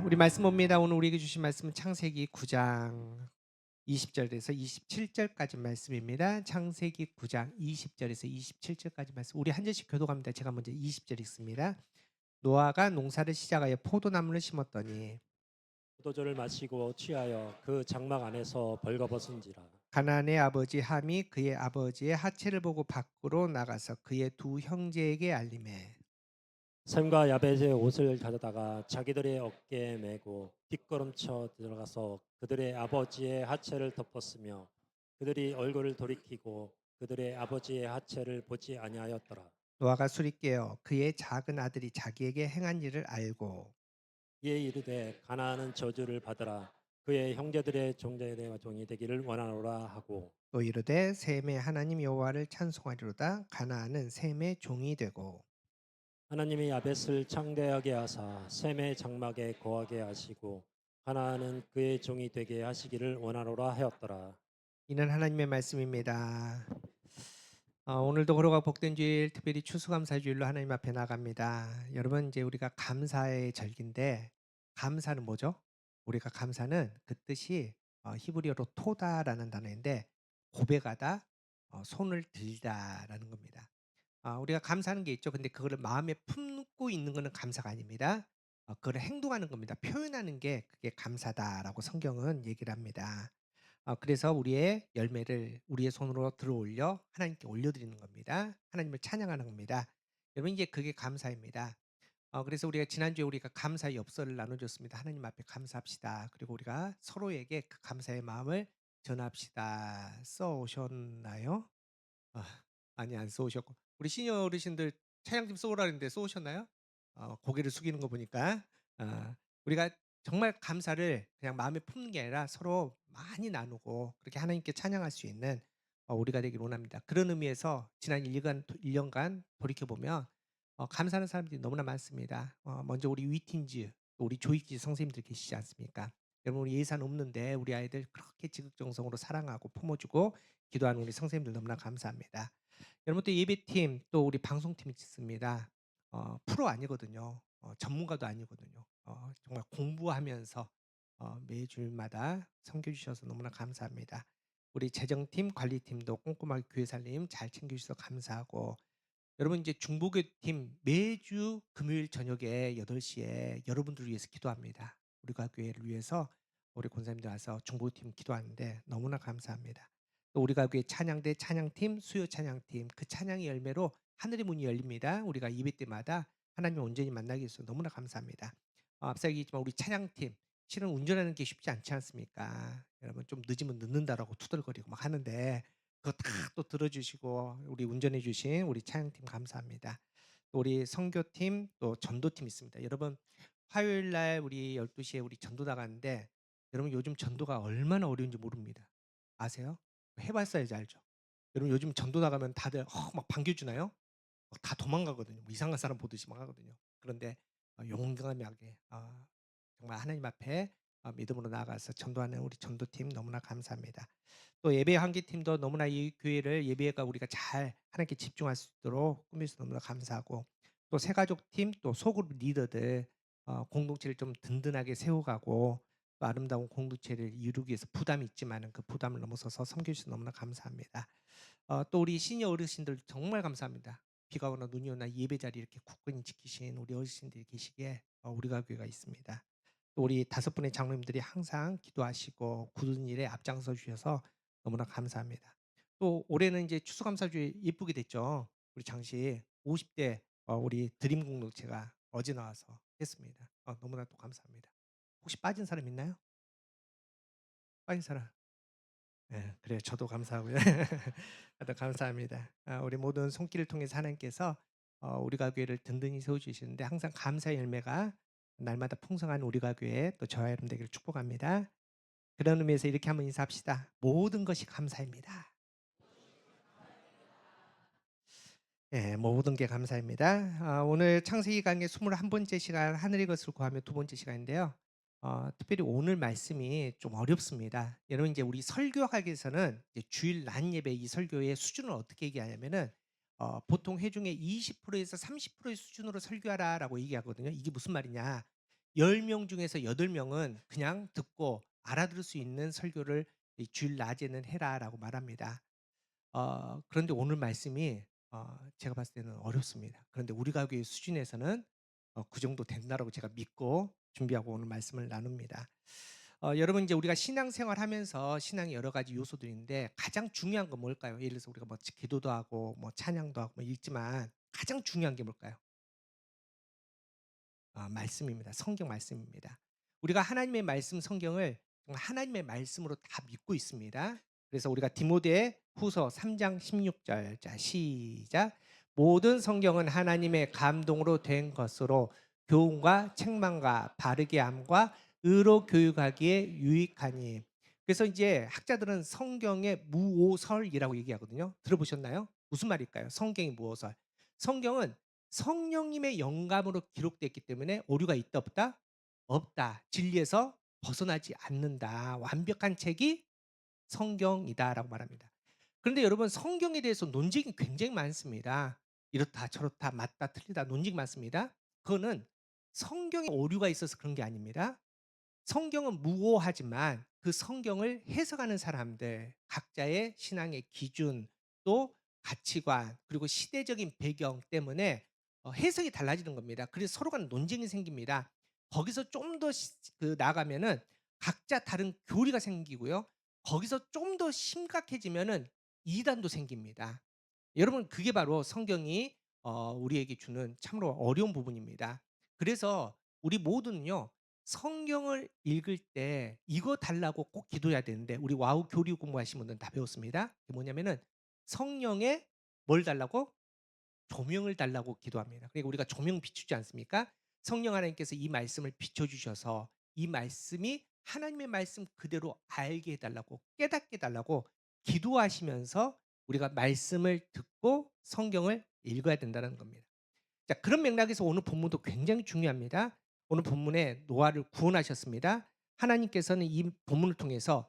우리 말씀 봅니다. 오늘 우리에게 주신 말씀은 창세기 9장 20절에서 27절까지 말씀입니다. 창세기 9장 20절에서 27절까지 말씀. 우리 한 절씩 교독합니다. 제가 먼저 20절 읽습니다. 노아가 농사를 시작하여 포도나무를 심었더니 포도주를 마시고 취하여 그 장막 안에서 벌거벗은지라. 가나안의 아버지 함이 그의 아버지의 하체를 보고 밖으로 나가서 그의 두 형제에게 알림해 샘과 야벳의 옷을 가져다가 자기들의 어깨에 메고 뒷걸음쳐 들어가서 그들의 아버지의 하체를 덮었으며 그들이 얼굴을 돌이키고 그들의 아버지의 하체를 보지 아니하였더라. 노아가 술이 깨어 그의 작은 아들이 자기에게 행한 일을 알고 이에 이르되 가나안은 저주를 받으라. 그의 형제들의 종자의 종이 되기를 원하노라 하고 또 이르되 셈의 하나님 여호와를 찬송하리로다 가나안은 셈의 종이 되고 하나님이 야벳을 창대하게 하사 셈의 장막에 거하게 하시고 가나안은 그의 종이 되게 하시기를 원하노라 하였더라. 이는 하나님의 말씀입니다. 오늘도 걸어가 복된 주일 특별히 추수감사주일로 하나님 앞에 나갑니다. 여러분 이제 우리가 감사의 절기인데 감사는 뭐죠? 우리가 감사는 그 뜻이 히브리어로 토다라는 단어인데 고백하다, 손을 들다라는 겁니다. 우리가 감사하는 게 있죠. 근데 그거를 마음에 품고 있는 거는 감사가 아닙니다. 그거를 행동하는 겁니다. 표현하는 게 그게 감사다라고 성경은 얘기를 합니다. 그래서 우리의 열매를 우리의 손으로 들어올려 하나님께 올려드리는 겁니다. 하나님을 찬양하는 겁니다. 여러분 이제 그게 감사입니다. 그래서 우리가 지난주에 우리가 감사의 엽서를 나눠줬습니다. 하나님 앞에 감사합시다. 그리고 우리가 서로에게 그 감사의 마음을 전합시다. 써 오셨나요? 아니 안 써 오셨고 우리 시니어 어르신들 차량좀 써 오라 그랬는데 써 오셨나요? 고개를 숙이는 거 보니까 우리가 정말 감사를 그냥 마음에 품는 게 아니라 서로 많이 나누고 그렇게 하나님께 찬양할 수 있는 우리가 되길 원합니다. 그런 의미에서 지난 1년간 돌이켜 보면 감사하는 사람들이 너무나 많습니다. 먼저 우리 위틴즈 또 우리 조익지 선생님들 계시지 않습니까? 여러분 우리 예산 없는데 우리 아이들 그렇게 지극정성으로 사랑하고 품어주고 기도하는 우리 선생님들 너무나 감사합니다. 여러분 또 예배팀 또 우리 방송팀이 있습니다. 프로 아니거든요. 전문가도 아니거든요. 정말 공부하면서 매주마다 섬겨주셔서 너무나 감사합니다. 우리 재정팀, 관리팀도 꼼꼼하게 교회 살림 잘 챙겨주셔서 감사하고 여러분 이제 중보교팀 매주 금요일 저녁에 8시에 여러분들을 위해서 기도합니다. 우리가 교회를 위해서 우리 권사님들 와서 중보팀 기도하는데 너무나 감사합니다. 또 우리가 교회 찬양대 찬양팀, 수요 찬양팀 그 찬양의 열매로 하늘의 문이 열립니다. 우리가 예배 때마다 하나님을 온전히 만나기 위해서 너무나 감사합니다. 앞서 얘기했지만 우리 찬양팀 실은 운전하는 게 쉽지 않지 않습니까? 여러분 좀 늦으면 늦는다라고 투덜거리고 막 하는데 그거 다 또 들어주시고 우리 운전해 주신 우리 차영팀 감사합니다. 또 우리 선교팀 또 전도팀 있습니다. 여러분 화요일 날 우리 12시에 우리 전도 나가는데 여러분 요즘 전도가 얼마나 어려운지 모릅니다. 아세요? 해 봤어야지 알죠. 여러분 요즘 전도 나가면 다들 막 반겨주나요? 다 도망가거든요. 뭐 이상한 사람 보듯이 막 하거든요. 그런데 용감하게 정말 하나님 앞에 믿음으로 나아가서 전도하는 우리 전도팀 너무나 감사합니다. 또 예배 한기팀도 너무나 이 교회를 예배가 우리가 잘 하나님께 집중할 수 있도록 꾸며서 너무나 감사하고 또 새가족팀 또 소그룹 리더들 공동체를 좀 든든하게 세워가고 또 아름다운 공동체를 이루기 위해서 부담이 있지만은 그 부담을 넘어서서 섬겨주셔서 너무나 감사합니다. 또 우리 시니어 어르신들 정말 감사합니다. 비가 오나 눈이 오나 예배 자리 이렇게 굳건히 지키신 우리 어르신들이 계시기에 우리가 교회가 있습니다. 또 우리 5분의 장로님들이 항상 기도하시고 굳은 일에 앞장서 주셔서 너무나 감사합니다. 또 올해는 이제 추수감사주에 예쁘게 됐죠. 우리 장식 50대 우리 드림 공동체가 어제 나와서 했습니다. 너무나 또 감사합니다. 혹시 빠진 사람 있나요? 빠진 사람? 예. 그래요. 저도 감사하고요. 하여튼 감사합니다. 우리 모든 손길을 통해서 하나님께서 우리 가교회를 든든히 세워 주시는데 항상 감사의 열매가 날마다 풍성한 우리 가교회 또 저와 여러분 되기를 축복합니다. 그런 의미에서 이렇게 한번 인사합시다. 모든 것이 감사입니다. 예, 모든 게 감사입니다. 오늘 창세기 강의 21번째 시간 하늘의 것을 구하며 두 번째 시간인데요. 특별히 오늘 말씀이 좀 어렵습니다. 여러분 이제 우리 설교학에서는 이제 주일 낮 예배 이 설교의 수준을 어떻게 얘기하냐면은 보통 회중의 20%에서 30%의 수준으로 설교하라라고 얘기하거든요. 이게 무슨 말이냐? 10명 중에서 8명은 그냥 듣고 알아들을 수 있는 설교를 이 주일 낮에는 해라라고 말합니다. 그런데 오늘 말씀이 제가 봤을 때는 어렵습니다. 그런데 우리 가교의 수준에서는 그 정도 된다라고 제가 믿고 준비하고 오늘 말씀을 나눕니다. 여러분 이제 우리가 신앙생활하면서 신앙의 여러 가지 요소들인데 가장 중요한 건 뭘까요? 예를 들어서 우리가 뭐 기도도 하고 뭐 찬양도 하고 뭐 읽지만 가장 중요한 게 뭘까요? 말씀입니다. 성경 말씀입니다. 우리가 하나님의 말씀 성경을 정말 하나님의 말씀으로 다 믿고 있습니다. 그래서 우리가 디모데 후서 3장 16절 자 시작 모든 성경은 하나님의 감동으로 된 것으로 교훈과 책망과 바르게 함과 의로 교육하기에 유익하니 그래서 이제 학자들은 성경의 무오설이라고 얘기하거든요. 들어보셨나요? 무슨 말일까요? 성경이 무오설. 성경은 성령님의 영감으로 기록됐기 때문에 오류가 있다 없다? 없다. 진리에서 벗어나지 않는다. 완벽한 책이 성경이다라고 말합니다. 그런데 여러분 성경에 대해서 논쟁이 굉장히 많습니다. 이렇다 저렇다 맞다 틀리다 논쟁이 많습니다. 그거는 성경에 오류가 있어서 그런 게 아닙니다. 성경은 무오하지만 그 성경을 해석하는 사람들 각자의 신앙의 기준 또 가치관 그리고 시대적인 배경 때문에 해석이 달라지는 겁니다. 그래서 서로 간 논쟁이 생깁니다. 거기서 좀 더 나가면은 각자 다른 교리가 생기고요. 거기서 좀 더 심각해지면은 이단도 생깁니다. 여러분 그게 바로 성경이 우리에게 주는 참으로 어려운 부분입니다. 그래서 우리 모두는요. 성경을 읽을 때 이거 달라고 꼭 기도해야 되는데 우리 와우 교리 공부하신 분들은 다 배웠습니다. 그게 뭐냐면은 성령에 뭘 달라고? 조명을 달라고 기도합니다. 그러니까 우리가 조명 비추지 않습니까? 성령 하나님께서 이 말씀을 비춰 주셔서 이 말씀이 하나님의 말씀 그대로 알게 해 달라고 깨닫게 해 달라고 기도하시면서 우리가 말씀을 듣고 성경을 읽어야 된다는 겁니다. 자, 그런 맥락에서 오늘 본문도 굉장히 중요합니다. 오늘 본문에 노아를 구원하셨습니다. 하나님께서는 이 본문을 통해서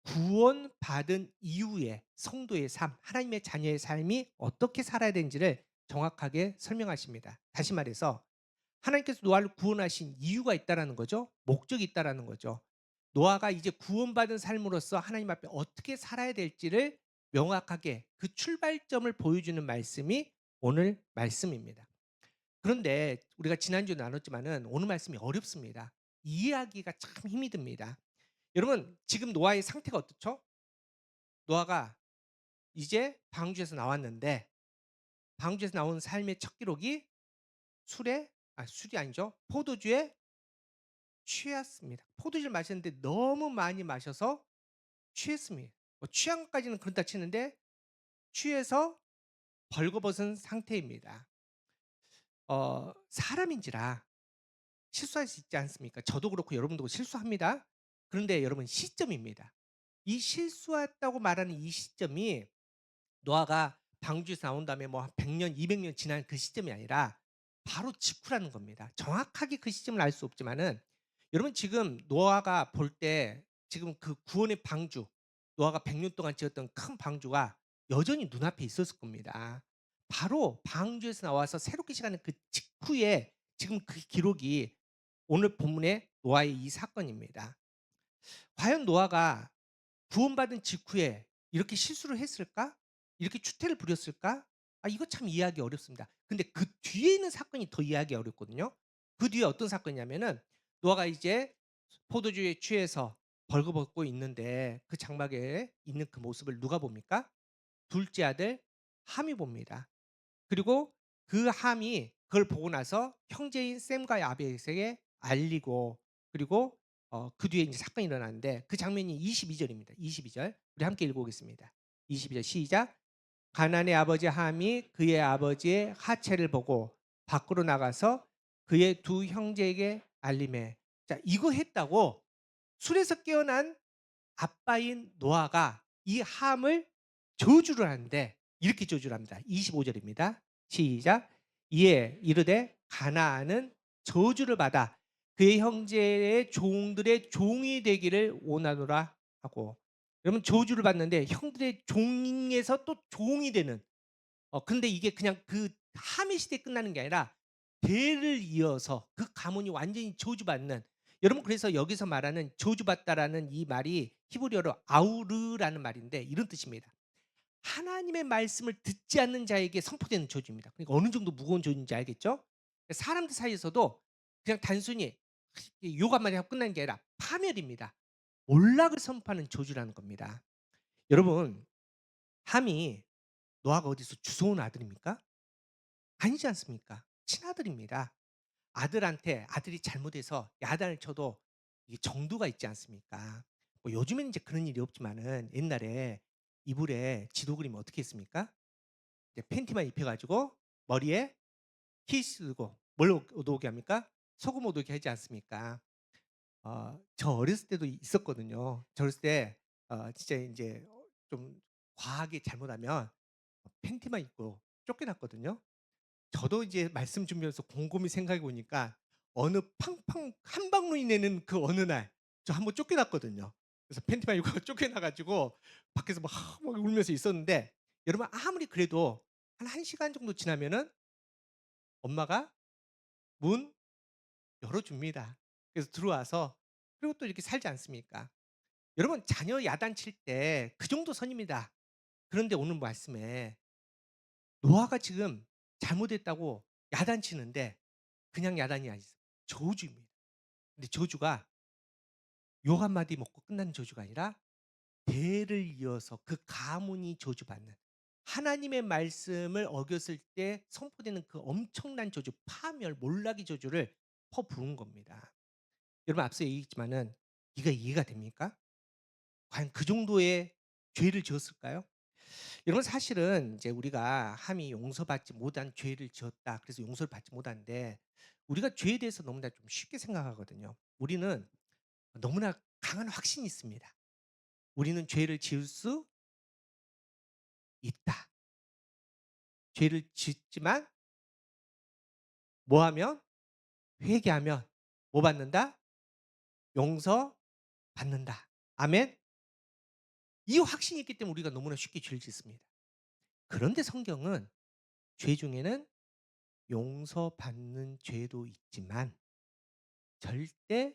구원받은 이후의 성도의 삶, 하나님의 자녀의 삶이 어떻게 살아야 되는지를 정확하게 설명하십니다. 다시 말해서 하나님께서 노아를 구원하신 이유가 있다라는 거죠. 목적이 있다라는 거죠. 노아가 이제 구원받은 삶으로서 하나님 앞에 어떻게 살아야 될지를 명확하게 그 출발점을 보여주는 말씀이 오늘 말씀입니다. 그런데 우리가 지난주에 나눴지만은 오늘 말씀이 어렵습니다. 이해하기가 참 힘이 듭니다. 여러분 지금 노아의 상태가 어떻죠? 노아가 이제 방주에서 나왔는데 방주에서 나온 삶의 첫 기록이 술이 아니죠. 포도주에 취했습니다. 포도주를 마셨는데 너무 많이 마셔서 취했습니다. 뭐 취한 것까지는 그렇다 치는데 취해서 벌거벗은 상태입니다. 사람인지라 실수할 수 있지 않습니까? 저도 그렇고 여러분도 실수합니다. 그런데 여러분 시점입니다. 이 실수했다고 말하는 이 시점이 노아가 방주에서 나온 다음에 뭐 100년, 200년 지난 그 시점이 아니라 바로 직후라는 겁니다. 정확하게 그 시점을 알 수 없지만은 여러분 지금 노아가 볼 때 지금 그 구원의 방주, 노아가 100년 동안 지었던 큰 방주가 여전히 눈앞에 있었을 겁니다. 바로 방주에서 나와서 새롭게 시작하는 그 직후에 지금 그 기록이 오늘 본문의 노아의 이 사건입니다. 과연 노아가 구원받은 직후에 이렇게 실수를 했을까? 이렇게 추태를 부렸을까? 이거 참 이해하기 어렵습니다. 근데 그 뒤에 있는 사건이 더 이해하기 어렵거든요. 그 뒤에 어떤 사건이냐면은 노아가 이제 포도주에 취해서 벌거벗고 있는데 그 장막에 있는 그 모습을 누가 봅니까? 둘째 아들 함이 봅니다. 그리고 그 함이 그걸 보고 나서 형제인 셈과 야벳에게 알리고 그리고 그 뒤에 이제 사건이 일어나는데 그 장면이 22절입니다. 22절. 우리 함께 읽어보겠습니다. 22절 시작. 가나안의 아버지 함이 그의 아버지의 하체를 보고 밖으로 나가서 그의 두 형제에게 알림해. 자, 이거 했다고 술에서 깨어난 아빠인 노아가 이 함을 저주를 하는데 이렇게 저주를 합니다. 25절입니다. 시작. 이에 이르되 가나안은 저주를 받아 그의 형제의 종들의 종이 되기를 원하노라 하고 여러분 저주를 받는데 형들의 종에서 또 종이 되는 근데 이게 그냥 그 함의 시대에 끝나는 게 아니라 대를 이어서 그 가문이 완전히 저주받는, 여러분 그래서 여기서 말하는 저주받다라는 이 말이 히브리어로 아우르라는 말인데 이런 뜻입니다. 하나님의 말씀을 듣지 않는 자에게 선포되는 저주입니다. 그러니까 어느 정도 무거운 저주인지 알겠죠? 사람들 사이에서도 그냥 단순히 욕 한마디 하고 끝나는 게 아니라 파멸입니다. 몰락을 선포하는 저주라는 겁니다. 여러분, 함이 노아가 어디서 주워온 아들입니까? 아니지 않습니까? 친아들입니다. 아들한테 아들이 잘못해서 야단을 쳐도 이게 정도가 있지 않습니까? 뭐 요즘에는 이제 그런 일이 없지만은 옛날에 이불에 지도 그리면 어떻게 했습니까? 이제 팬티만 입혀 가지고 머리에 키 쓰고 뭘 오게 합니까? 소금 오도게 하지 않습니까? 저 어렸을 때도 있었거든요. 저 어렸을 때 진짜 인제 좀 과하게 잘못하면 팬티만 입고 쫓겨났거든요. 저도 이제 말씀 준비하면서 곰곰이 생각해 보니까 어느 팡팡 한방눈이 내는 그 어느 날 저 한번 쫓겨났거든요. 그래서 팬티만 입고 쫓겨나 가지고 밖에서 막 울면서 있었는데, 여러분 아무리 그래도 한 1 시간 정도 지나면은 엄마가 문 열어 줍니다. 그래서 들어와서, 그리고 또 이렇게 살지 않습니까? 여러분 자녀 야단칠 때 그 정도 선입니다. 그런데 오늘 말씀에 노아가 지금 잘못했다고 야단치는데 그냥 야단이 아니죠. 저주입니다. 근데 저주가 욕 한마디 먹고 끝나는 저주가 아니라 대를 이어서 그 가문이 저주받는, 하나님의 말씀을 어겼을 때 선포되는 그 엄청난 저주, 파멸, 몰락의 저주를 퍼부은 겁니다. 여러분 앞서 얘기했지만은 이가 이해가 됩니까? 과연 그 정도의 죄를 지었을까요? 여러분 사실은 이제 우리가 함이 용서받지 못한 죄를 지었다, 그래서 용서를 받지 못하는데 우리가 죄에 대해서 너무나 좀 쉽게 생각하거든요. 우리는 너무나 강한 확신이 있습니다. 우리는 죄를 지을 수 있다. 죄를 짓지만 뭐 하면? 회개하면 뭐 받는다? 용서받는다. 아멘. 이 확신이 있기 때문에 우리가 너무나 쉽게 죄를 짓습니다. 그런데 성경은 죄 중에는 용서받는 죄도 있지만 절대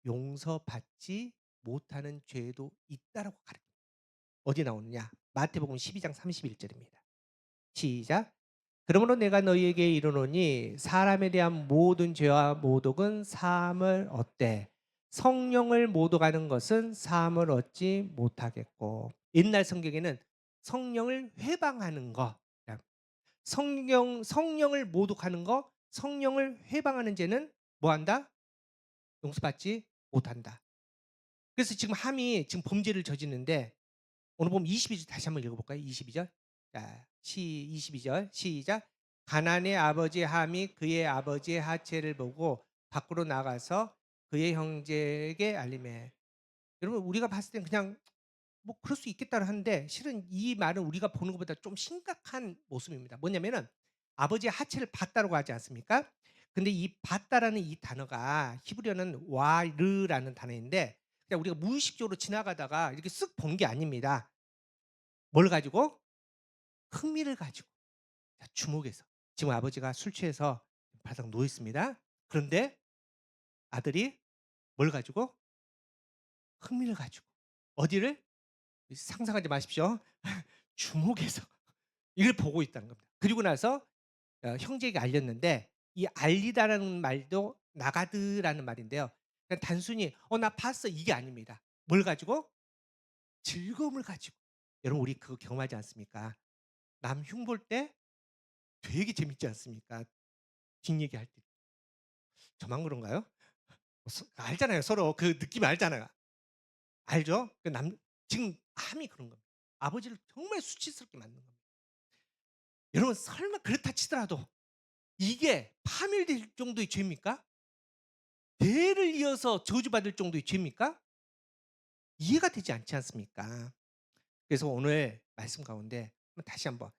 용서받지 못하는 죄도 있다라고 가르칩니다. 어디 나오느냐? 마태복음 12장 31절입니다. 시작. 그러므로 내가 너희에게 이르노니 사람에 대한 모든 죄와 모독은 사함을 얻되 성령을 모독하는 것은 사함을 얻지 못하겠고. 옛날 성경에는 성령을 회방하는 거, 성령을 모독하는 거, 성령을 회방하는 죄는 뭐 한다? 용서받지 못한다. 그래서 지금 함이 지금 범죄를 저지르는데 오늘 보면 22절 다시 한번 읽어볼까요? 22절. 자, 22절 시작. 가나안의 아버지 함이 그의 아버지의 하체를 보고 밖으로 나가서 그의 형제에게 알림해. 여러분 우리가 봤을 땐 그냥 뭐 그럴 수 있겠다 하는데 실은 이 말은 우리가 보는 것보다 좀 심각한 모습입니다. 뭐냐면은 아버지의 하체를 봤다라고 하지 않습니까? 근데 이 봤다라는 이 단어가 히브리어는 와르라는 단어인데 그냥 우리가 무의식적으로 지나가다가 이렇게 쓱 본 게 아닙니다. 뭘 가지고? 흥미를 가지고. 자, 주목해서. 지금 아버지가 술 취해서 바닥 누워 있습니다. 그런데 아들이 뭘 가지고? 흥미를 가지고. 어디를? 상상하지 마십시오. 주목해서 이걸 보고 있다는 겁니다. 그리고 나서 형제에게 알렸는데 이 알리다라는 말도 나가드라는 말인데요. 그냥 단순히 나 봤어 이게 아닙니다. 뭘 가지고? 즐거움을 가지고. 여러분 우리 그거 경험하지 않습니까? 남 흉볼 때 되게 재밌지 않습니까? 뒷얘기할 때. 저만 그런가요? 알잖아요. 서로 그 느낌 알잖아요. 알죠? 지금 함이 그런 겁니다. 아버지를 정말 수치스럽게 만든 겁니다. 여러분 설마 그렇다 치더라도 이게 파멸될 정도의 죄입니까? 대를 이어서 저주받을 정도의 죄입니까? 이해가 되지 않지 않습니까? 그래서 오늘 말씀 가운데 다시 한번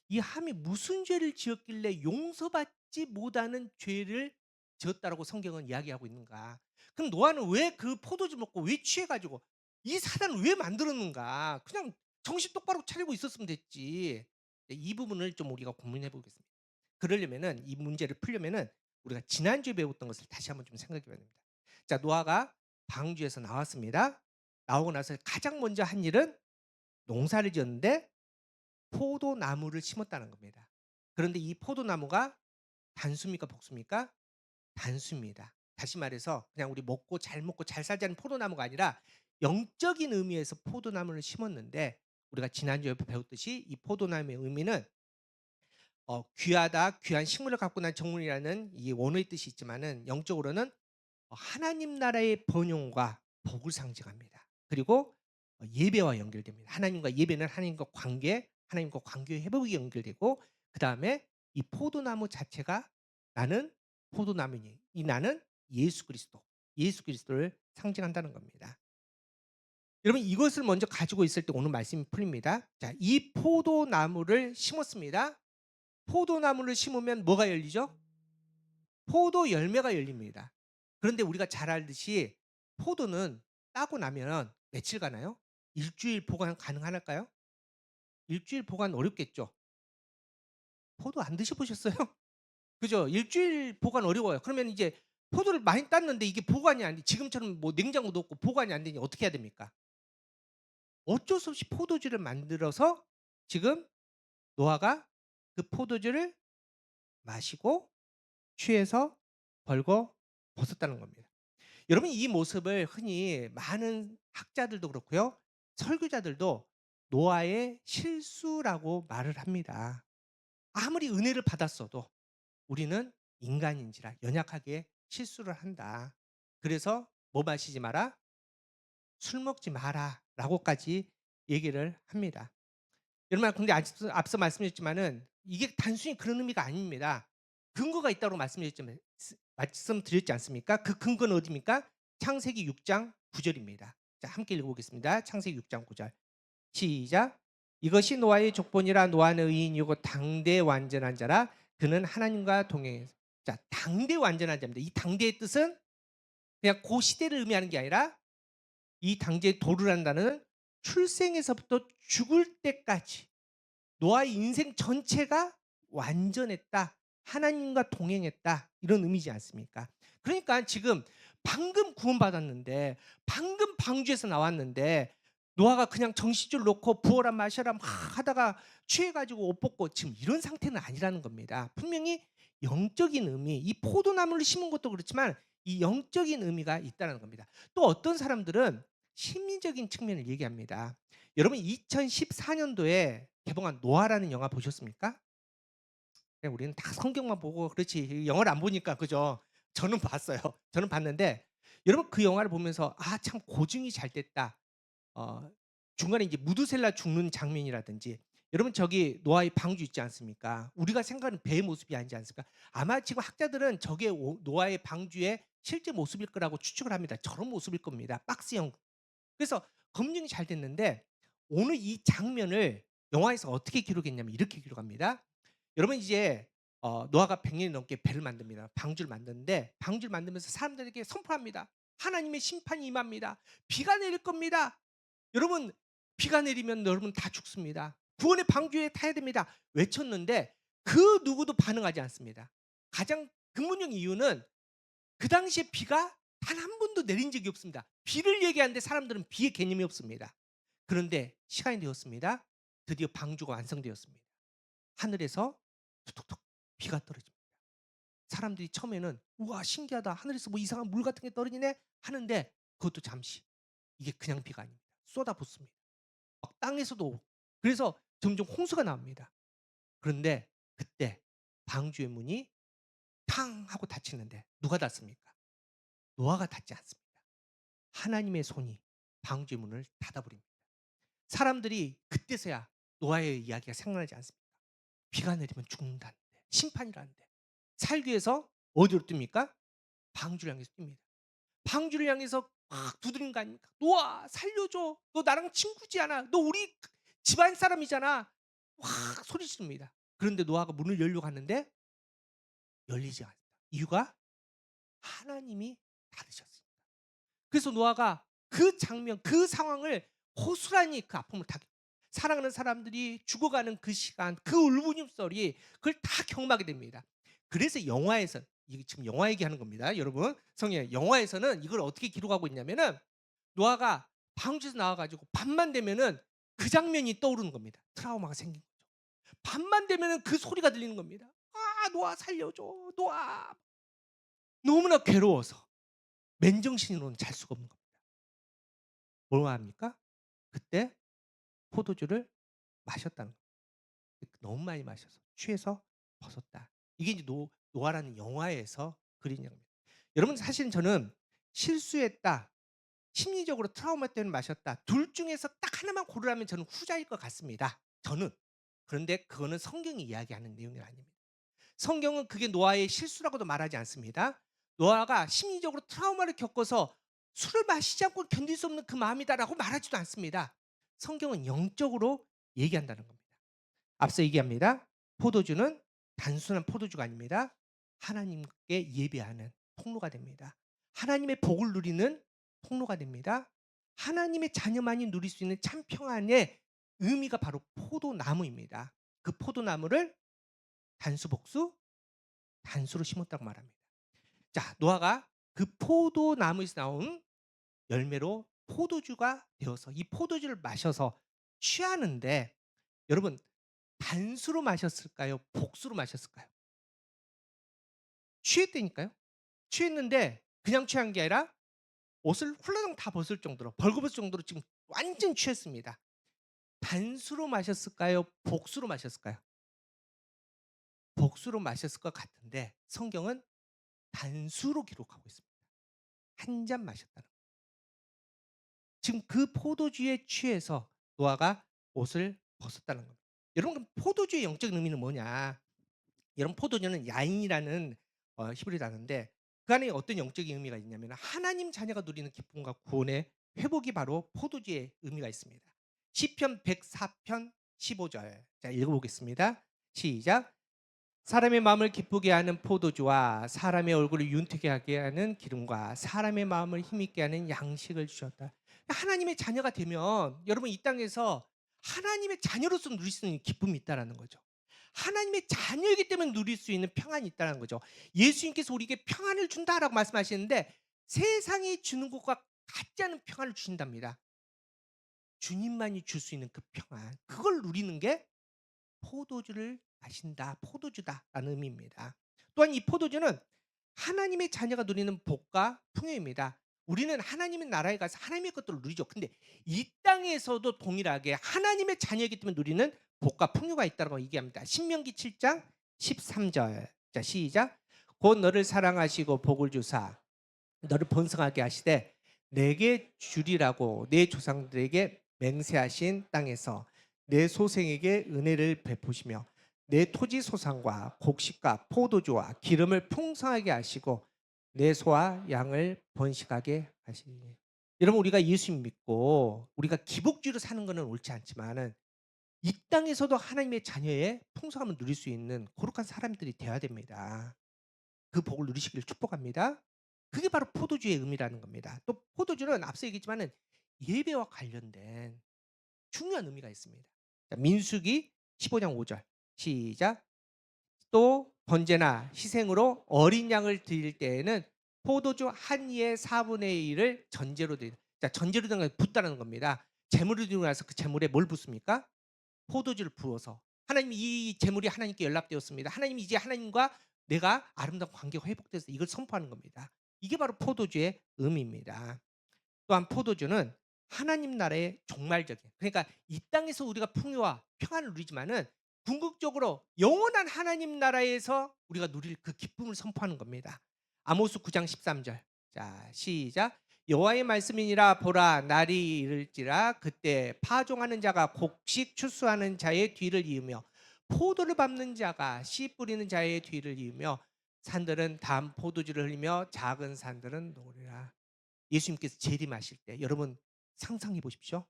이 함이 무슨 죄를 지었길래 용서받지 못하는 죄를 지었다라고 성경은 이야기하고 있는가? 그럼 노아는 왜 그 포도주 먹고 왜 취해 가지고 이 사단을 왜 만들었는가? 그냥 정신 똑바로 차리고 있었으면 됐지. 이 부분을 좀 우리가 고민해 보겠습니다. 그러려면은 이 문제를 풀려면은 우리가 지난주에 배웠던 것을 다시 한번 좀 생각해 봐야 됩니다. 자, 노아가 방주에서 나왔습니다. 나오고 나서 가장 먼저 한 일은 농사를 지었는데 포도나무를 심었다는 겁니다. 그런데 이 포도나무가 단수입니까 복수입니까? 단수입니다. 다시 말해서 그냥 우리 먹고 잘 살자는 포도나무가 아니라 영적인 의미에서 포도나무를 심었는데, 우리가 지난주에 배웠듯이 이 포도나무의 의미는 귀하다, 귀한 식물을 갖고 난 정물이라는 이 원어의 뜻이 있지만은 영적으로는 하나님 나라의 번영과 복을 상징합니다. 그리고 예배와 연결됩니다. 하나님과 예배는 하나님과 관계, 하나님과 관계의 회복이 연결되고, 그다음에 이 포도나무 자체가 나는 포도나무니 이 나는 예수 그리스도, 예수 그리스도를 상징한다는 겁니다. 여러분 이것을 먼저 가지고 있을 때 오늘 말씀이 풀립니다. 자, 이 포도나무를 심었습니다. 포도나무를 심으면 뭐가 열리죠? 포도 열매가 열립니다. 그런데 우리가 잘 알듯이 포도는 따고 나면 며칠 가나요? 일주일 보관 가능할까요? 일주일 보관 어렵겠죠. 포도 안 드셔 보셨어요? 그죠? 일주일 보관 어려워요. 그러면 이제 포도를 많이 땄는데 이게 보관이 안 돼. 지금처럼 뭐 냉장고도 없고 보관이 안 되니 어떻게 해야 됩니까? 어쩔 수 없이 포도주를 만들어서 지금 노아가 그 포도주를 마시고 취해서 벌거 벗었다는 겁니다. 여러분 이 모습을 흔히 많은 학자들도 그렇고요. 설교자들도 노아의 실수라고 말을 합니다. 아무리 은혜를 받았어도 우리는 인간인지라 연약하게 실수를 한다. 그래서 뭐 마시지 마라? 술 먹지 마라 라고까지 얘기를 합니다. 여러분 근데 앞서 말씀드렸지만은 이게 단순히 그런 의미가 아닙니다. 근거가 있다고 말씀드렸지 않습니까? 그 근거는 어디입니까? 창세기 6장 9절입니다. 자, 함께 읽어보겠습니다. 창세기 6장 9절. 시작. 이것이 노아의 족본이라. 노아는 의인이고 당대 완전한 자라. 그는 하나님과 동행해서. 자, 당대 완전한 자입니다. 이 당대의 뜻은 그냥 그 시대를 의미하는 게 아니라 이 당대의 도르라는 단어는 출생에서부터 죽을 때까지 노아의 인생 전체가 완전했다. 하나님과 동행했다. 이런 의미지 않습니까? 그러니까 지금 방금 구원받았는데 방금 방주에서 나왔는데 노아가 그냥 정신줄 놓고 부어라 마셔라 막 하다가 취해가지고 옷 벗고 지금 이런 상태는 아니라는 겁니다. 분명히 영적인 의미, 이 포도나무를 심은 것도 그렇지만 이 영적인 의미가 있다는 겁니다. 또 어떤 사람들은 심리적인 측면을 얘기합니다. 여러분 2014년도에 개봉한 노아라는 영화 보셨습니까? 그냥 우리는 다 성경만 보고 그렇지 영화를 안 보니까 그죠? 저는 봤어요. 저는 봤는데 여러분 그 영화를 보면서 아 참 고증이 잘 됐다. 어, 중간에 이제 무드셀라 죽는 장면이라든지 여러분 저기 노아의 방주 있지 않습니까? 우리가 생각하는 배의 모습이 아니지 않습니까? 아마 지금 학자들은 저게 노아의 방주의 실제 모습일 거라고 추측을 합니다. 저런 모습일 겁니다. 박스형. 그래서 검증이 잘 됐는데 오늘 이 장면을 영화에서 어떻게 기록했냐면 이렇게 기록합니다. 여러분 이제 노아가 100년이 넘게 배를 만듭니다. 방주를 만드는데 방주를 만들면서 사람들에게 선포합니다. 하나님의 심판이 임합니다. 비가 내릴 겁니다. 여러분 비가 내리면 여러분 다 죽습니다. 구원의 방주에 타야 됩니다. 외쳤는데 그 누구도 반응하지 않습니다. 가장 근본적인 이유는 그 당시에 비가 단 한 번도 내린 적이 없습니다. 비를 얘기하는데 사람들은 비의 개념이 없습니다. 그런데 시간이 되었습니다. 드디어 방주가 완성되었습니다. 하늘에서 툭툭툭 비가 떨어집니다. 사람들이 처음에는 우와 신기하다. 하늘에서 뭐 이상한 물 같은 게 떨어지네 하는데 그것도 잠시. 이게 그냥 비가 아닙니다. 쏟아붓습니다. 막 땅에서도 오고. 그래서 점점 홍수가 나옵니다. 그런데 그때 방주의 문이 탕 하고 닫히는데 누가 닫습니까? 노아가 닫지 않습니다. 하나님의 손이 방주의 문을 닫아버립니다. 사람들이 그때서야 노아의 이야기가 생각나지 않습니까? 비가 내리면 죽는다는데 심판이라는데 살기 위해서 어디로 뜁니까? 방주를 향해서 뜁니다. 방주를 향해서 막 두드린 거 아닙니까? 노아 살려줘. 너 나랑 친구지 않아. 너 우리 집안 사람이잖아. 확 소리 지릅니다. 그런데 노아가 문을 열려고 하는데 열리지 않습니다. 이유가 하나님이 닫으셨습니다. 그래서 노아가 그 장면, 그 상황을 호스라니 그 아픔을 다 사랑하는 사람들이 죽어가는 그 시간, 그 울부짖음 소리 그걸 다 경험하게 됩니다. 그래서 영화에서 이게 지금 영화 얘기하는 겁니다. 여러분 성경 영화에서는 이걸 어떻게 기록하고 있냐면은 노아가 방주에서 나와 가지고 밤만 되면은 그 장면이 떠오르는 겁니다. 트라우마가 생긴 거죠. 밤만 되면은 그 소리가 들리는 겁니다. "아 노아 살려줘. 노아." 너무나 괴로워서 맨정신으로는 잘 수가 없는 겁니다. 뭘 합니까? 그때 포도주를 마셨다는 거예요. 너무 많이 마셔서 취해서 벗었다. 이게 이제 노아라는 영화에서 그린 장면. 여러분 사실은 저는 실수했다, 심리적으로 트라우마 때문에 마셨다. 둘 중에서 딱 하나만 고르라면 저는 후자일 것 같습니다. 저는. 그런데 그거는 성경이 이야기하는 내용이 아닙니다. 성경은 그게 노아의 실수라고도 말하지 않습니다. 노아가 심리적으로 트라우마를 겪어서 술을 마시지 않고 견딜 수 없는 그 마음이다라고 말하지도 않습니다. 성경은 영적으로 얘기한다는 겁니다. 앞서 얘기합니다. 포도주는 단순한 포도주가 아닙니다. 하나님께 예배하는 통로가 됩니다. 하나님의 복을 누리는 통로가 됩니다. 하나님의 자녀만이 누릴 수 있는 참 평안의 의미가 바로 포도나무입니다. 그 포도나무를 단수복수, 단수로 심었다고 말합니다. 자, 노아가 그 포도나무에서 나온 열매로 포도주가 되어서 이 포도주를 마셔서 취하는데 여러분 단수로 마셨을까요? 복수로 마셨을까요? 취했다니까요. 취했는데 그냥 취한 게 아니라 옷을 훌러덩 다 벗을 정도로 벌거벗을 정도로 지금 완전 취했습니다. 단수로 마셨을까요? 복수로 마셨을까요? 복수로 마셨을 것 같은데 성경은 단수로 기록하고 있습니다. 한 잔 마셨다는 거예요. 지금 그 포도주에 취해서 노아가 옷을 벗었다는 겁니다. 여러분 그럼 포도주의 영적인 의미는 뭐냐? 여러분 포도주는 야인이라는 히브리 단어인데 그 안에 어떤 영적인 의미가 있냐면 하나님 자녀가 누리는 기쁨과 구원의 회복이 바로 포도주의 의미가 있습니다. 시편 104편 15절. 자, 읽어보겠습니다. 시작. 사람의 마음을 기쁘게 하는 포도주와 사람의 얼굴을 윤택하게 하게 하는 기름과 사람의 마음을 힘있게 하는 양식을 주셨다. 하나님의 자녀가 되면 여러분 이 땅에서 하나님의 자녀로서 누릴 수 있는 기쁨이 있다라는 거죠. 하나님의 자녀이기 때문에 누릴 수 있는 평안이 있다는 거죠. 예수님께서 우리에게 평안을 준다라고 말씀하시는데 세상이 주는 것과 같지 않은 평안을 주신답니다. 주님만이 줄 수 있는 그 평안. 그걸 누리는 게 포도주를 마신다. 포도주다라는 의미입니다. 또한 이 포도주는 하나님의 자녀가 누리는 복과 풍요입니다. 우리는 하나님의 나라에 가서 하나님의 것들을 누리죠. 근데 이 땅에서도 동일하게 하나님의 자녀이기 때문에 누리는 복과 풍요가 있다고 얘기합니다. 신명기 7장 13절. 자, 시작. 곧 너를 사랑하시고 복을 주사 너를 번성하게 하시되 내게 주리라고 내 조상들에게 맹세하신 땅에서 내 소생에게 은혜를 베푸시며 내 토지 소산과 곡식과 포도주와 기름을 풍성하게 하시고 내 소와 양을 번식하게 하시니. 여러분 우리가 예수 믿고 우리가 기복주의로 사는 것은 옳지 않지만은 이 땅에서도 하나님의 자녀의 풍성함을 누릴 수 있는 거룩한 사람들이 되어야 됩니다. 그 복을 누리시기를 축복합니다. 그게 바로 포도주의 의미라는 겁니다. 또 포도주는 앞서 얘기했지만은 예배와 관련된 중요한 의미가 있습니다. 자, 민수기 15장 5절. 시작. 또 번제나 희생으로 어린 양을 드릴 때에는 포도주 한 이의 4분의 1을 전제로 드린다. 자, 전제로 드리는 건 붓다는 겁니다. 제물을 드리고 나서 그 제물에 뭘 붓습니까? 포도주를 부어서 하나님 이 제물이 하나님께 연락되었습니다. 하나님 이제 하나님과 내가 아름다운 관계가 회복돼서 이걸 선포하는 겁니다. 이게 바로 포도주의 의미입니다. 또한 포도주는 하나님 나라의 종말적인 그러니까 이 땅에서 우리가 풍요와 평안을 누리지만은 궁극적으로 영원한 하나님 나라에서 우리가 누릴 그 기쁨을 선포하는 겁니다. 아모스 9장 13절. 자, 시작. 여호와의 말씀이니라 보라 날이 이를지라 그때 파종하는 자가 곡식 추수하는 자의 뒤를 이으며 포도를 밟는 자가 씨 뿌리는 자의 뒤를 이으며 산들은 단 포도주를 흘리며 작은 산들은 녹으리라. 예수님께서 재림하실 때 여러분 상상해 보십시오.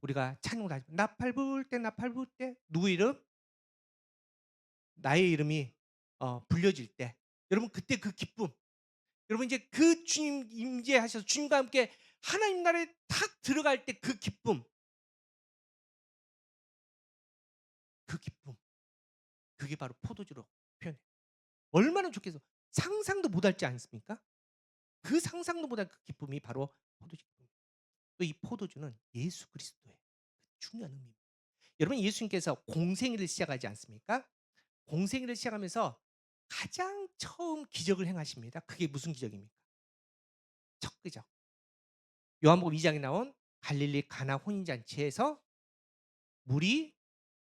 우리가 찬양을 하죠. 나팔 불 때 나팔 불 때 누구 이름? 나의 이름이 불려질 때 여러분 그때 그 기쁨 여러분 이제 그 주님 임재하셔서 주님과 함께 하나님 나라에 탁 들어갈 때 그 기쁨 그 기쁨 그게 바로 포도주로 표현해. 얼마나 좋겠어. 상상도 못할 지 않습니까? 그 상상도 못할 그 기쁨이 바로 포도주 기쁨입니다. 또 이 포도주는 예수 그리스도의 중요한 의미입니다. 여러분 예수님께서 공생애를 시작하지 않습니까? 공생애를 시작하면서 가장 처음 기적을 행하십니다. 그게 무슨 기적입니까? 첫 기적. 요한복음 2 장에 나온 갈릴리 가나 혼인잔치에서 물이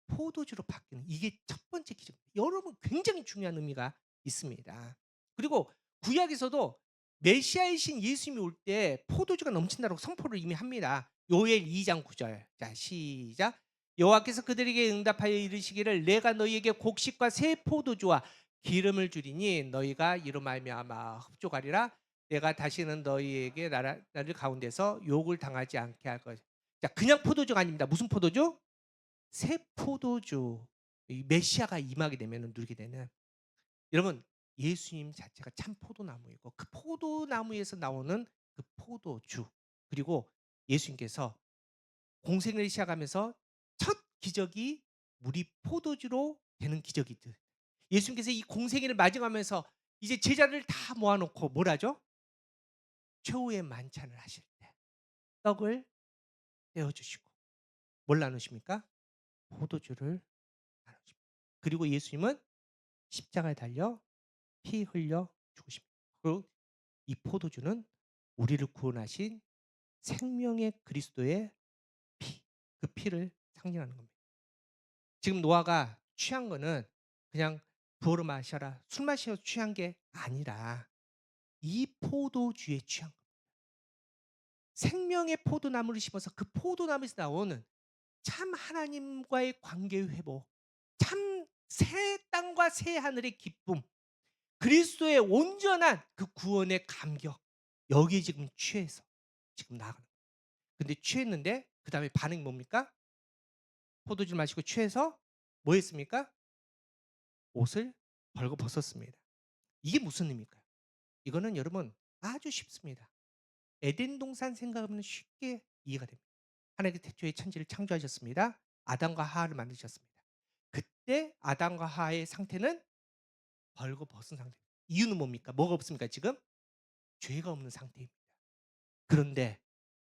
포도주로 바뀌는 이게 첫 번째 기적입니다. 여러분 굉장히 중요한 의미가 있습니다. 그리고 구약에서도 메시아이신 예수님이 올 때 포도주가 넘친다고 선포를 이미 합니다. 요엘 2장 9 절. 자, 시작. 여호와께서 그들에게 응답하여 이르시기를 내가 너희에게 곡식과 새 포도주와 기름을 주리니 너희가 이로 말미암아 흡족하리라. 내가 다시는 너희에게 나를 가운데서 욕을 당하지 않게 할 것이다. 자, 그냥 포도주가 아닙니다. 무슨 포도주? 새 포도주. 이 메시아가 임하게 되면 누리게 되는, 여러분 예수님 자체가 참 포도나무이고 그 포도나무에서 나오는 그 포도주, 그리고 예수님께서 공생을 시작하면서 첫 기적이 물이 포도주로 되는 기적이듯 예수님께서 이 공생애를 맞이하면서 이제 제자를 다 모아놓고 뭘 하죠? 최후의 만찬을 하실 때 떡을 떼어주시고 뭘 나누십니까? 포도주를 나누십니다. 그리고 예수님은 십자가에 달려 피 흘려 죽으십니다. 그리고 이 포도주는 우리를 구원하신 생명의 그리스도의 피, 그 피를 상징하는 겁니다. 지금 노아가 취한 거는 그냥 부어로 마셔라, 술 마셔서 취한 게 아니라 이 포도주에 취한 겁니다. 생명의 포도나무를 심어서 그 포도나무에서 나오는 참 하나님과의 관계의 회복, 참 새 땅과 새 하늘의 기쁨, 그리스도의 온전한 그 구원의 감격, 여기에 지금 취해서 지금 나아가는 거예요. 근데 취했는데 그다음에 반응이 뭡니까? 포도주를 마시고 취해서 뭐 했습니까? 옷을 벌거 벗었습니다. 이게 무슨 의미일까요? 이거는 여러분 아주 쉽습니다. 에덴 동산 생각하면 쉽게 이해가 됩니다. 하나님께서 태초에 천지를 창조하셨습니다. 아담과 하와를 만드셨습니다. 그때 아담과 하와의 상태는 벌거 벗은 상태입니다. 이유는 뭡니까? 뭐가 없습니까 지금? 죄가 없는 상태입니다. 그런데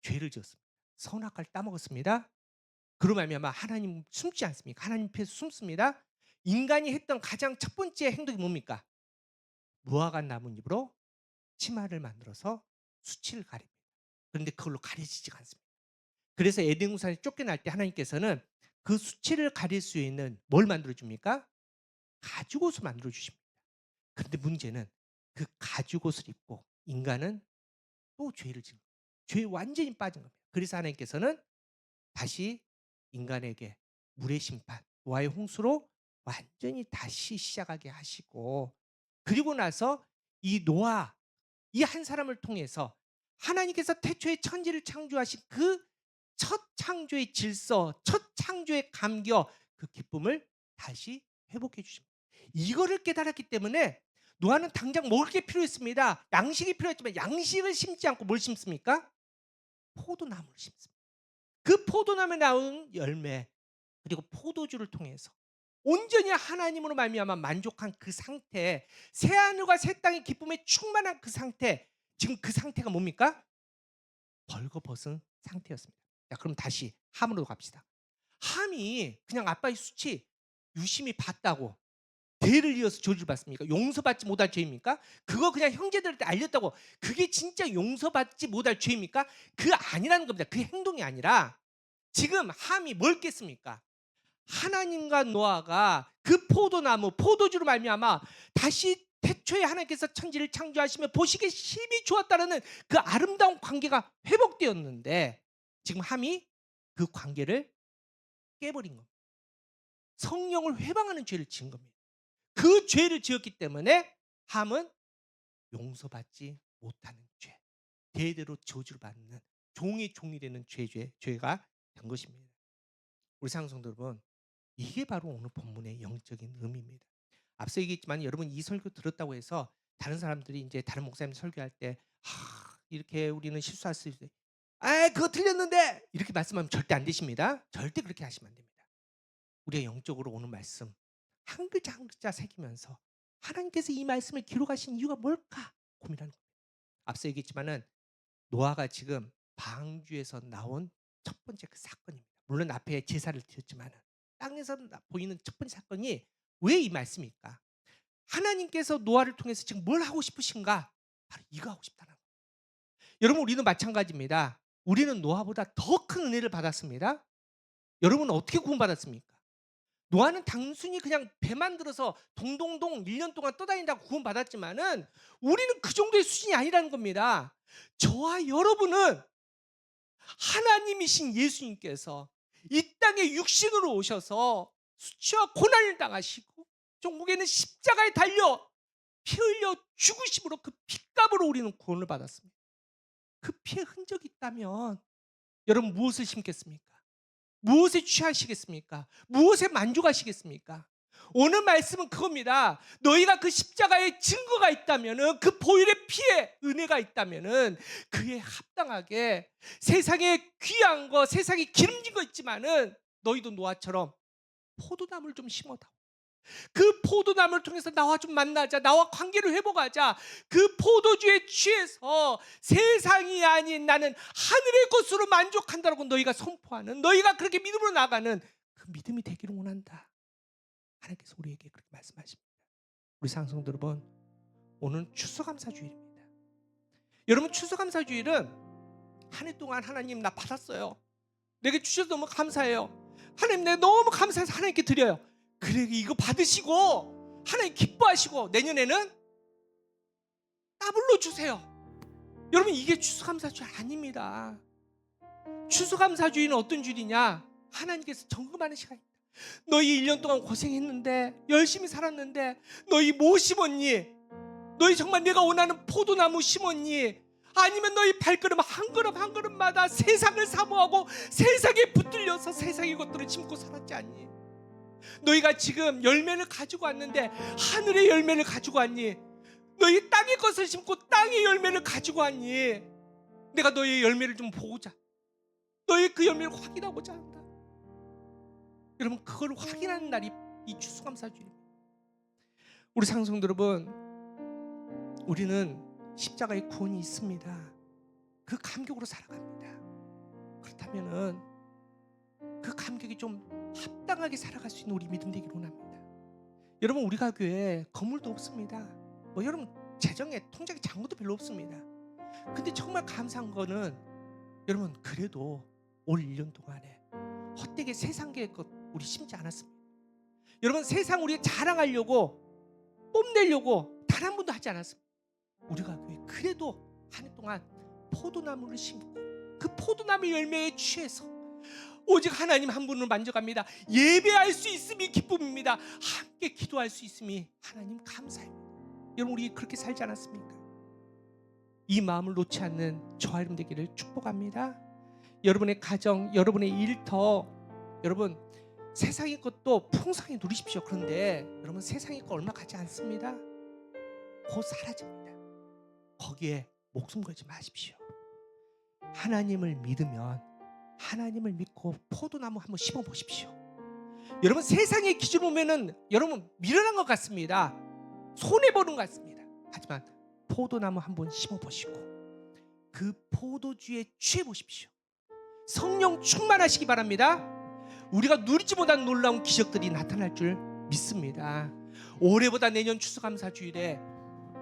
죄를 지었습니다. 선악과를 따먹었습니다. 그로 말미암아 하나님 숨지 않습니까? 하나님 앞에서 숨습니다. 인간이 했던 가장 첫 번째 행동이 뭡니까? 무화과 나뭇잎으로 치마를 만들어서 수치를 가립니다. 그런데 그걸로 가려지지가 않습니다. 그래서 에덴 동산에 쫓겨날 때 하나님께서는 그 수치를 가릴 수 있는 뭘 만들어 줍니까? 가죽옷을 만들어 주십니다. 그런데 문제는 그 가죽옷을 입고 인간은 또 죄를 지은 거예요. 죄에 완전히 빠진 겁니다. 그래서 하나님께서는 다시 인간에게 물의 심판, 노아의 홍수로 완전히 다시 시작하게 하시고, 그리고 나서 이 노아, 이 한 사람을 통해서 하나님께서 태초에 천지를 창조하신 그 첫 창조의 질서, 첫 창조의 감격, 그 기쁨을 다시 회복해 주십니다. 이거를 깨달았기 때문에 노아는 당장 먹을 게 필요했습니다. 양식이 필요했지만 양식을 심지 않고 뭘 심습니까? 포도나무를 심습니다. 그 포도나무에 나온 열매, 그리고 포도주를 통해서 온전히 하나님으로 말미암아 만족한 그 상태, 새 하늘과 새 땅의 기쁨에 충만한 그 상태, 지금 그 상태가 뭡니까? 벌거벗은 상태였습니다. 자, 그럼 다시 함으로 갑시다. 함이 그냥 아빠의 수치 유심히 봤다고 죄를 이어서 저주를 받습니까? 용서받지 못할 죄입니까? 그거 그냥 형제들한테 알렸다고 그게 진짜 용서받지 못할 죄입니까? 그 아니라는 겁니다. 그 행동이 아니라 지금 함이 뭘 깼습니까? 하나님과 노아가 그 포도나무, 포도주로 말미암아 다시 태초에 하나님께서 천지를 창조하시며 보시기에 심히 좋았다라는 그 아름다운 관계가 회복되었는데 지금 함이 그 관계를 깨버린 겁니다. 성령을 회방하는 죄를 지은 겁니다. 그 죄를 지었기 때문에 함은 용서받지 못하는 죄, 대대로 저주를 받는 종의 종이 되는 죄가 된 것입니다. 우리 사랑하는 성도 여러분, 이게 바로 오늘 본문의 영적인 의미입니다. 앞서 얘기했지만 여러분 이 설교 들었다고 해서 다른 사람들이 이제 다른 목사님 설교할 때 이렇게 우리는 실수할 수 있어요. 아, 그거 틀렸는데 이렇게 말씀하면 절대 안 되십니다. 절대 그렇게 하시면 안 됩니다. 우리가 영적으로 오는 말씀 한 글자 한 글자 새기면서 하나님께서 이 말씀을 기록하신 이유가 뭘까 고민하는 거예요. 앞서 얘기했지만은 노아가 지금 방주에서 나온 첫 번째 그 사건입니다. 물론 앞에 제사를 드렸지만은 땅에서 보이는 첫 번째 사건이 왜 이 말씀일까? 하나님께서 노아를 통해서 지금 뭘 하고 싶으신가? 바로 이거 하고 싶다는 거예요. 여러분 우리는 마찬가지입니다. 우리는 노아보다 더 큰 은혜를 받았습니다. 여러분은 어떻게 구원받았습니까? 노아는 단순히 그냥 배 만들어서 동동동 1년 동안 떠다닌다고 구원받았지만은 우리는 그 정도의 수준이 아니라는 겁니다. 저와 여러분은 하나님이신 예수님께서 이 땅에 육신으로 오셔서 수치와 고난을 당하시고 종국에는 십자가에 달려 피 흘려 죽으심으로 그 핏값으로 우리는 구원을 받았습니다. 그 피의 흔적이 있다면 여러분 무엇을 심겠습니까? 무엇에 취하시겠습니까? 무엇에 만족하시겠습니까? 오늘 말씀은 그겁니다. 너희가 그 십자가의 증거가 있다면은, 그 보혈의 피에 은혜가 있다면은 그에 합당하게 세상에 귀한 거, 세상에 기름진 거 있지만은 너희도 노아처럼 포도나무를 좀 심어다. 그 포도나무를 통해서 나와 좀 만나자, 나와 관계를 회복하자. 그 포도주에 취해서 세상이 아닌 나는 하늘의 것으로 만족한다라고 너희가 선포하는, 너희가 그렇게 믿음으로 나가는 그 믿음이 되기를 원한다. 하나님께서 우리에게 그렇게 말씀하십니다. 우리 상성도 여러분, 오늘 추수감사주일입니다. 여러분 추수감사주일은 한 해 동안 하나님 나 받았어요. 내게 주셔서 너무 감사해요. 하나님 내가 너무 감사해서 하나님께 드려요. 그래 이거 받으시고 하나님 기뻐하시고 내년에는 더블로 주세요. 여러분 이게 추수감사주일 아닙니다. 추수감사주일은 어떤 주일이냐? 하나님께서 점검하는 시간입니다. 너희 1년 동안 고생했는데 열심히 살았는데 너희 뭐 심었니? 너희 정말 내가 원하는 포도나무 심었니? 아니면 너희 발걸음 한 걸음 한 걸음마다 세상을 사모하고 세상에 붙들려서 세상의 것들을 심고 살았지 않니? 너희가 지금 열매를 가지고 왔는데 하늘의 열매를 가지고 왔니? 너희 땅의 것을 심고 땅의 열매를 가지고 왔니? 내가 너희의 열매를 좀 보고자, 너희 그 열매를 확인하고자 한다. 여러분 그걸 확인하는 날이 이 추수감사주일입니다. 우리 상성도 여러분, 우리는 십자가의 구원이 있습니다. 그 감격으로 살아갑니다. 그렇다면은 그 감격이 좀 합당하게 살아갈 수 있는 우리 믿음 되기를 원합니다. 여러분 우리가 교회에 건물도 없습니다. 뭐 여러분 재정에 통장에 잔고도 별로 없습니다. 근데 정말 감사한 거는 여러분 그래도 올 1년 동안에 헛되게 세상계의 것 우리 심지 않았습니다. 여러분 세상 우리가 자랑하려고 뽐내려고 단 한 번도 하지 않았습니다. 우리가 교회 그래도 한 해 동안 포도나무를 심고 그 포도나무 열매에 취해서 오직 하나님 한 분을 만져갑니다. 예배할 수 있음이 기쁨입니다. 함께 기도할 수 있음이 하나님 감사합니다. 여러분 우리 그렇게 살지 않았습니까? 이 마음을 놓지 않는 저와 여러분 되기를 축복합니다. 여러분의 가정, 여러분의 일터, 여러분 세상의 것도 풍성히 누리십시오. 그런데 여러분 세상의 것 얼마 가지 않습니다. 곧 사라집니다. 거기에 목숨 걸지 마십시오. 하나님을 믿으면 하나님을 믿고 포도나무 한번 심어 보십시오. 여러분 세상의 기준 보면은 여러분 미련한 것 같습니다. 손해 보는 것 같습니다. 하지만 포도나무 한번 심어 보시고 그 포도주에 취해 보십시오. 성령 충만하시기 바랍니다. 우리가 누리지 못한 놀라운 기적들이 나타날 줄 믿습니다. 올해보다 내년 추수감사주일에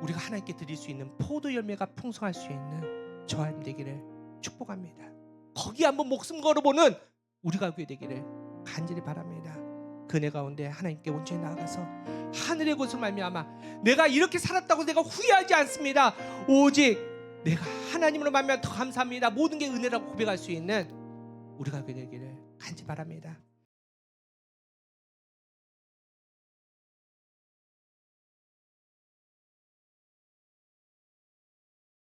우리가 하나님께 드릴 수 있는 포도 열매가 풍성할 수 있는 저와 여러분 되기를 축복합니다. 거기 한번 목숨 걸어보는 우리가 교회 되기를 간절히 바랍니다. 그네 가운데 하나님께 온전히 나아가서 하늘의 곳을 말미암아 내가 이렇게 살았다고 내가 후회하지 않습니다. 오직 내가 하나님으로 말미암아 더 감사합니다. 모든 게 은혜라고 고백할 수 있는 우리가 교회 되기를 간절히 바랍니다.